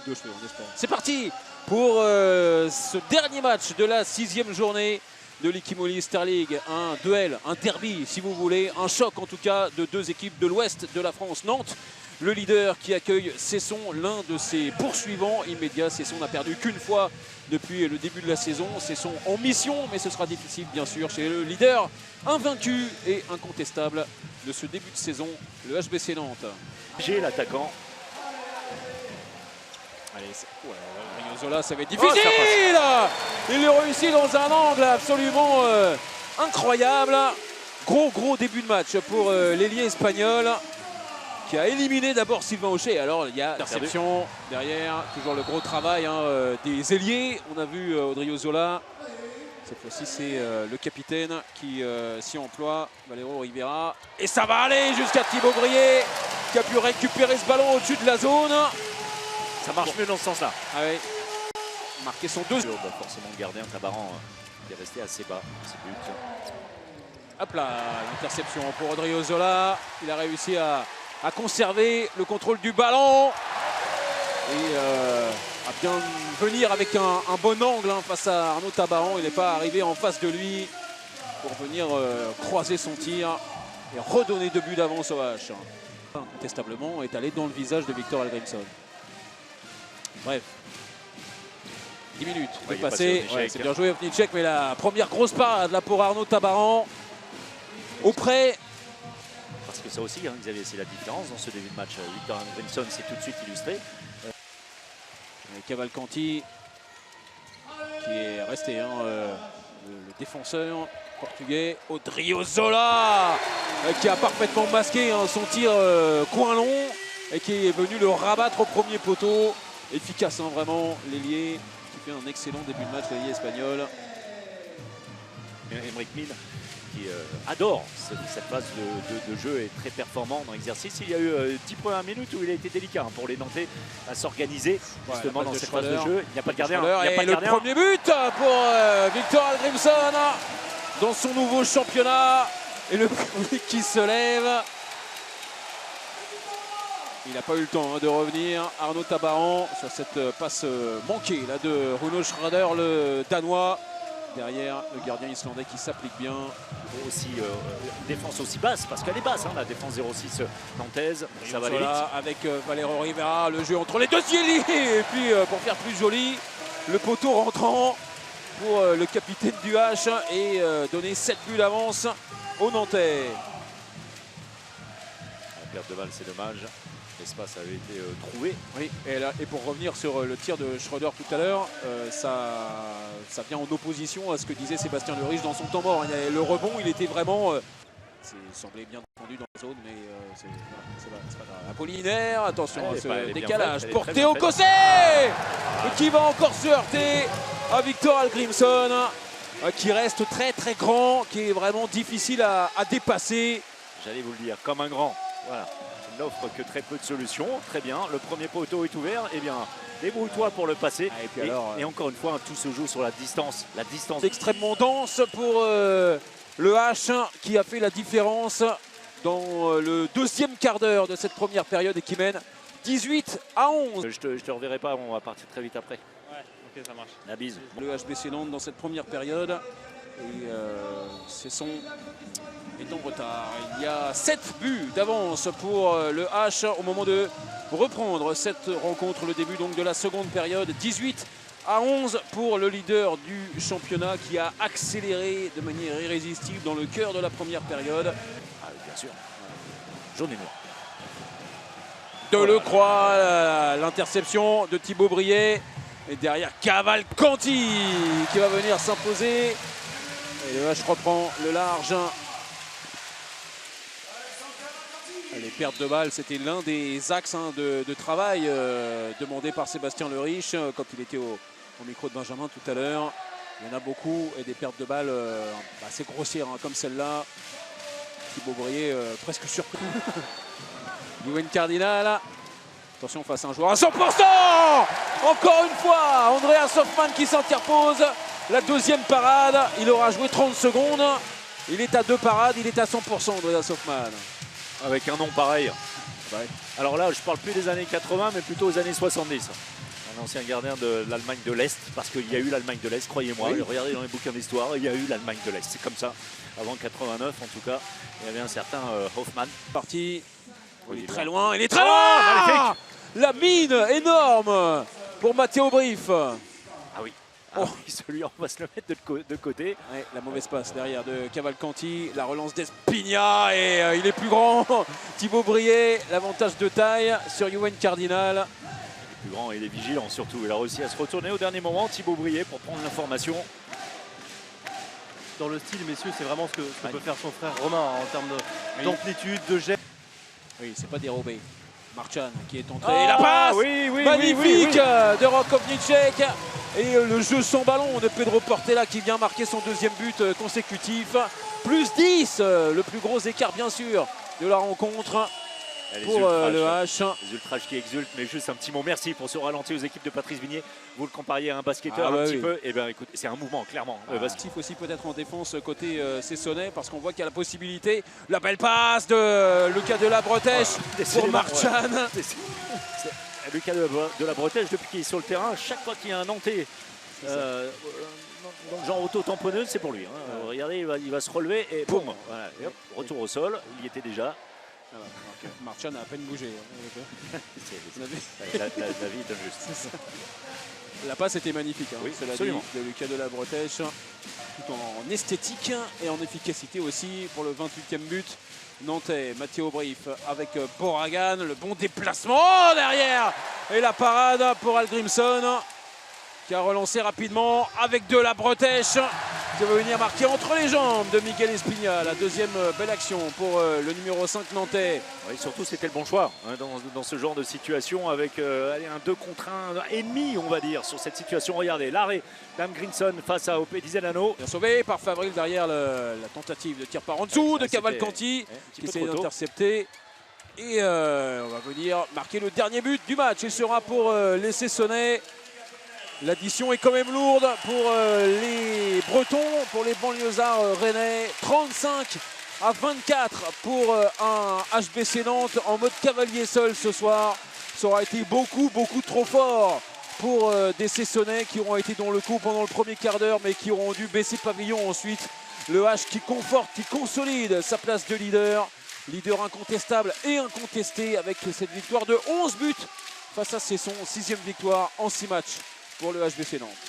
de cheveux, on espère. C'est parti pour ce dernier match de la 6e journée de l'Ikimoli Easter League. Un duel, un derby si vous voulez, un choc en tout cas de deux équipes de l'ouest de la France. Nantes, le leader qui accueille Cesson, l'un de ses poursuivants immédiats. Cesson n'a perdu qu'une fois depuis le début de la saison. Cesson en mission, mais ce sera difficile bien sûr chez le leader invaincu et incontestable de ce début de saison, le HBC Nantes. J'ai l'attaquant. Allez, Riozola, ça va être difficile. Il le réussit dans un angle absolument incroyable. Gros début de match pour l'ailier espagnol qui a éliminé d'abord Sylvain Aucher. Alors il y a interception derrière, toujours le gros travail des ailiers. On a vu Odriozola. Cette fois-ci, c'est le capitaine qui s'y emploie, Valero Rivera. Et ça va aller jusqu'à Thibaut Brié qui a pu récupérer ce ballon au-dessus de la zone. Ça marche mieux dans ce sens-là. Ah oui. Marquer son 2. Forcément, le gardien Tabaran est resté assez bas. Hop là, l'interception pour Odriozola. Il a réussi à conserver le contrôle du ballon. Et à bien venir avec un bon angle face à Arnaud Tabaran. Il n'est pas arrivé en face de lui pour venir croiser son tir et redonner 2 buts d'avance au H. Incontestablement est allé dans le visage de Victor Hallgrímsson. Bref, 10 minutes de passer. C'est bien joué Ovnicek, mais la première grosse parade là pour Arnaud Tabaran. Auprès. Parce que ça aussi, Xavier, c'est la différence dans ce début de match. Victor Hallgrímsson s'est tout de suite illustré. Cavalcanti qui est resté le défenseur portugais. Odriozola qui a parfaitement masqué son tir coin long et qui est venu le rabattre au premier poteau. Efficace vraiment l'ailier qui fait un excellent début de match, l'ailier espagnol. Aymeric Mil qui adore cette phase de jeu et très performant dans l'exercice. Il y a eu 10 premières minutes où il a été délicat pour les Nantais à s'organiser justement dans cette phase de jeu. Il n'y a pas de gardien. Et le premier but pour Victor Hallgrímsson dans son nouveau championnat. Et le public qui se lève. Il n'a pas eu le temps de revenir. Arnaud Tabaran sur cette passe manquée là, de Runo Schrader, le Danois. Derrière, le gardien islandais qui s'applique bien. Aussi, défense aussi basse, parce qu'elle est basse, la défense 0-6 nantaise. Ça va aller vite. Avec Valero Rivera, le jeu entre les deux ailiers. Et puis, pour faire plus joli, le poteau rentrant pour le capitaine du H et donner 7 buts d'avance aux Nantais. La perte de balle, c'est dommage. L'espace avait été trouvé. Oui, et pour revenir sur le tir de Schroeder tout à l'heure, ça vient en opposition à ce que disait Sébastien Le Riche dans son temps mort. Le rebond, il était vraiment... il semblait bien défendu dans la zone, mais c'est pas grave. Apollinaire, attention à ce décalage pour Théo Cosset qui va encore se heurter à Victor Hallgrímsson qui reste très grand, qui est vraiment difficile à dépasser. J'allais vous le dire, comme un grand. Voilà. Il n'offre que très peu de solutions. Très bien, le premier poteau est ouvert. Eh bien, débrouille-toi pour le passer. Et encore une fois, tout se joue sur la distance. La distance extrêmement dense pour le H qui a fait la différence dans le deuxième quart d'heure de cette première période et qui mène 18-11. Je te reverrai pas, on va partir très vite après. Ouais, ok, ça marche. La bise. Le HBC Nantes dans cette première période. Et Cesson est en retard. Il y a 7 buts d'avance pour le H au moment de reprendre cette rencontre. Le début donc de la seconde période. 18-11 pour le leader du championnat qui a accéléré de manière irrésistible dans le cœur de la première période. Ah, bien sûr. Jaune et noir. Delecroix, l'interception de Thibaut Brié. Et derrière Cavalcanti qui va venir s'imposer. Et le H reprend le large. Les pertes de balles, c'était l'un des axes de travail demandé par Sébastien Le Riche quand il était au micro de Benjamin tout à l'heure. Il y en a beaucoup et des pertes de balles assez grossières comme celle-là. Thibaut Brié presque surpris. Gwen Cardinal. Attention face à un joueur à 100%. Encore une fois, Andreas Hoffmann qui s'interpose. La deuxième parade, il aura joué 30 secondes. Il est à 2 parades, il est à 100% Andreas Hoffmann. Avec un nom pareil. Ouais. Alors là, je parle plus des années 80, mais plutôt aux années 70. Un ancien gardien de l'Allemagne de l'Est, parce qu'il y a eu l'Allemagne de l'Est, croyez-moi. Oui. Regardez dans les bouquins d'histoire, il y a eu l'Allemagne de l'Est. C'est comme ça. Avant 89, en tout cas, il y avait un certain Hoffmann. Parti. Oui, Il est loin. très loin. Il est très Oh, loin. magnifique. La mine énorme pour Matteo Briff. Ah oui. Ah Oh. oui, celui-là, on va se le mettre de côté. Ouais, la mauvaise passe derrière de Cavalcanti, la relance d'Espigna et il est plus grand. Thibaut Brié, l'avantage de taille sur Yoann Cardinal. Il est plus grand et il est vigilant surtout. Il a réussi à se retourner au dernier moment, Thibaut Brié, pour prendre l'information. Dans le style, messieurs, c'est vraiment ce que peut faire son frère Romain en termes d'amplitude, de jet. Oui, c'est pas dérobé. Marchand qui est entré. Ah, Et la passe oui, magnifique de Rakovnicek. Et le jeu sans ballon de Pedro Portela qui vient marquer son deuxième but consécutif. Plus 10, le plus gros écart bien sûr de la rencontre Les pour ultras, le H. Les ultras qui exultent, mais juste un petit mot merci pour ce ralenti aux équipes de Patrice Vignier. Vous le compariez à un basketteur un petit peu, et bien écoute, c'est un mouvement clairement. Actif aussi peut-être en défense côté Sessonnais parce qu'on voit qu'il y a la possibilité. La belle passe de Lucas de la Bretèche pour Marchand. Lucas de la Bretèche, depuis qu'il est sur le terrain, chaque fois qu'il y a un Nantais dans le genre auto-tamponneuse, c'est pour lui. Hein. Regardez, il va se relever et boum, voilà, et hop, retour au sol, il y était déjà. Marchand a à peine bougé. La vie est injuste. La passe était magnifique, hein, Oui, cela absolument. dit, de Lucas de la Bretèche, tout en esthétique et en efficacité aussi pour le 28e but nantais. Matteo Briff avec Boragan, le bon déplacement derrière et la parade pour Algrimson qui a relancé rapidement avec de la Bretèche qui va venir marquer entre les jambes de Miguel Espigna. La deuxième belle action pour le numéro 5 nantais. Oui, surtout c'était le bon choix hein, dans ce genre de situation avec un 2 contre 1 ennemi on va dire sur cette situation. Regardez l'arrêt d'Algrimson face à Ope Dizelano. Bien sauvé par Favril derrière la tentative de tir par en dessous de Cavalcanti qui essaie d'intercepter. Et on va venir marquer le dernier but du match. Il sera pour les Sessonnais. L'addition est quand même lourde pour les Bretons, pour les banlieusards rennais. 35-24 pour un HBC Nantes en mode cavalier seul ce soir. Ça aura été beaucoup trop fort pour des Sessonnais qui auront été dans le coup pendant le premier quart d'heure mais qui auront dû baisser pavillon ensuite. Le H qui conforte, qui consolide sa place de leader. Leader incontestable et incontesté avec cette victoire de 11 buts face à Cesson. 6e victoire en 6 matchs pour le HBC Nantes.